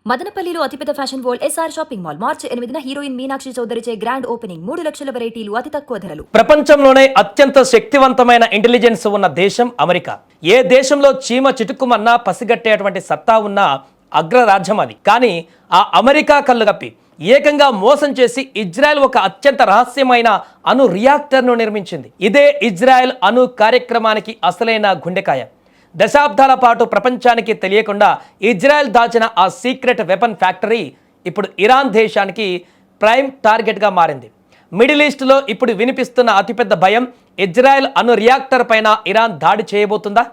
మదనపల్లిలో అతిపెద్ద fashion world SR shopping mall మార్చి 8న హీరోయిన్ మీనాక్షి చౌదరిచే గ్రాండ్ ఓపెనింగ్ 3 లక్షల వెరైటీలు అతి తక్కువ ధరలు. ప్రపంచంలోనే అత్యంత శక్తివంతమైన ఇంటెలిజెన్స్ ఉన్న దేశం అమెరికా. ఏ దేశంలో చీమ చిటుక్కుమన్నా పసిగట్టేటువంటి సత్తా ఉన్న అగ్రరాజ్యం అది. కానీ ఆ అమెరికా కళ్ళుగప్పి ఏకంగా మోసం చేసి ఇజ్రాయెల్ ఒక అత్యంత రహస్యమైన అణు రియాక్టర్ను నిర్మించింది. ఇదే ఇజ్రాయెల్ అణు కార్యక్రమానికి అసలైన గుండెకాయ. దశాబ్దాల పాటు ప్రపంచానికి తెలియకుండా ఇజ్రాయెల్ దాచిన ఆ సీక్రెట్ వెపన్ ఫ్యాక్టరీ ఇప్పుడు ఇరాన్ దేశానికి ప్రైమ్ టార్గెట్గా మారింది. మిడిల్ ఈస్ట్లో ఇప్పుడు వినిపిస్తున్న అతిపెద్ద భయం, ఇజ్రాయెల్ అణు రియాక్టర్ పైన ఇరాన్ దాడి చేయబోతుందా?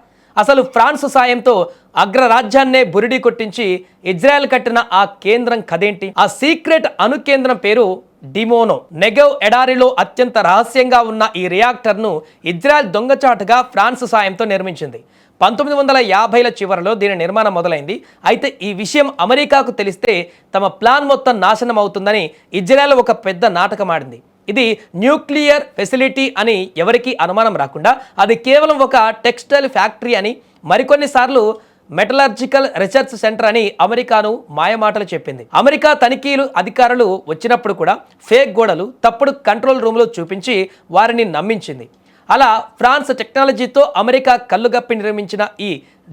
అసలు ఫ్రాన్స్ సాయంతో అగ్రరాజ్యాన్నే బురిడి కొట్టించి ఇజ్రాయెల్ కట్టిన ఆ కేంద్రం కదేంటి? ఆ సీక్రెట్ అణు కేంద్రం పేరు డిమోనో. నెగెవ్ ఎడారిలో అత్యంత రహస్యంగా ఉన్న ఈ రియాక్టర్ను ఇజ్రాయెల్ దొంగచాటుగా ఫ్రాన్స్ సాయంతో నిర్మించింది. 1950ల చివరిలో దీని నిర్మాణం మొదలైంది. అయితే ఈ విషయం అమెరికాకు తెలిస్తే తమ ప్లాన్ మొత్తం నాశనం అవుతుందని ఇజ్రాయెల్ ఒక పెద్ద నాటకం ఆడింది. ఇది న్యూక్లియర్ ఫెసిలిటీ అని ఎవరికీ అనుమానం రాకుండా అది కేవలం ఒక టెక్స్టైల్ ఫ్యాక్టరీ అని, మరికొన్నిసార్లు మెటలర్జికల్ రీసెర్చ్ సెంటర్ అని అమెరికాను మాయమాటలు చెప్పింది. అమెరికా తనిఖీలు అధికారులు వచ్చినప్పుడు కూడా ఫేక్ గోడలు, తప్పుడు కంట్రోల్ రూమ్లు చూపించి వారిని నమ్మించింది. అలా ఫ్రాన్స్ టెక్నాలజీతో అమెరికా కళ్ళుగప్పి నిర్మించిన ఈ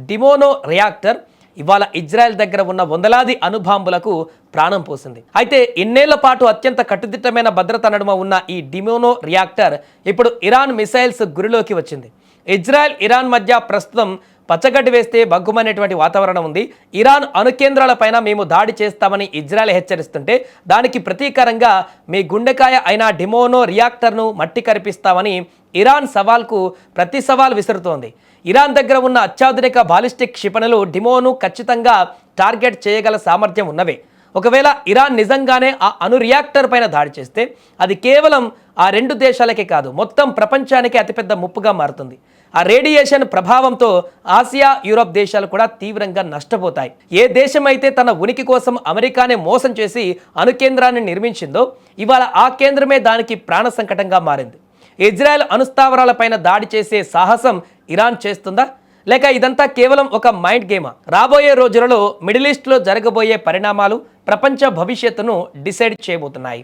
డిమోనో రియాక్టర్ ఇవాళ ఇజ్రాయెల్ దగ్గర ఉన్న వందలాది అణుబాంబులకు ప్రాణం పోసింది. అయితే ఇన్నేళ్ల పాటు అత్యంత కట్టుదిట్టమైన భద్రత నడుమ ఉన్న ఈ డిమోనో రియాక్టర్ ఇప్పుడు ఇరాన్ మిసైల్స్ గురిలోకి వచ్చింది. ఇజ్రాయెల్ ఇరాన్ మధ్య ప్రస్తుతం పచ్చగడ్డి వేస్తే బగ్గుమనేటువంటి వాతావరణం ఉంది. ఇరాన్ అణుకేంద్రాలపైన మేము దాడి చేస్తామని ఇజ్రాయెల్ హెచ్చరిస్తుంటే దానికి ప్రతీకారంగా మీ గుండెకాయ అయిన డిమోనో రియాక్టర్ను మట్టి కరిపిస్తామని ఇరాన్ సవాల్కు ప్రతి సవాల్ విసురుతోంది. ఇరాన్ దగ్గర ఉన్న అత్యాధునిక బాలిస్టిక్ క్షిపణులు డిమోను ఖచ్చితంగా టార్గెట్ చేయగల సామర్థ్యం ఉన్నవే. ఒకవేళ ఇరాన్ నిజంగానే ఆ అణు రియాక్టర్ పైన దాడి చేస్తే అది కేవలం ఆ రెండు దేశాలకే కాదు, మొత్తం ప్రపంచానికి అతిపెద్ద ముప్పుగా మారుతుంది. ఆ రేడియేషన్ ప్రభావంతో ఆసియా, యూరోప్ దేశాలు కూడా తీవ్రంగా నష్టపోతాయి. ఏ దేశమైతే తన ఉనికి కోసం అమెరికానే మోసం చేసి అణు కేంద్రాన్ని నిర్మించిందో ఇవాళ ఆ కేంద్రమే దానికి ప్రాణ సంకటంగా మారింది. ఇజ్రాయెల్ అణుస్థావరాలపైన దాడి చేసే సాహసం ఇరాన్ చేస్తుందా, లేక ఇదంతా కేవలం ఒక మైండ్ గేమా? రాబోయే రోజులలో మిడిల్ ఈస్ట్లో జరగబోయే పరిణామాలు ప్రపంచ భవిష్యత్తును డిసైడ్ చేయబోతున్నాయి.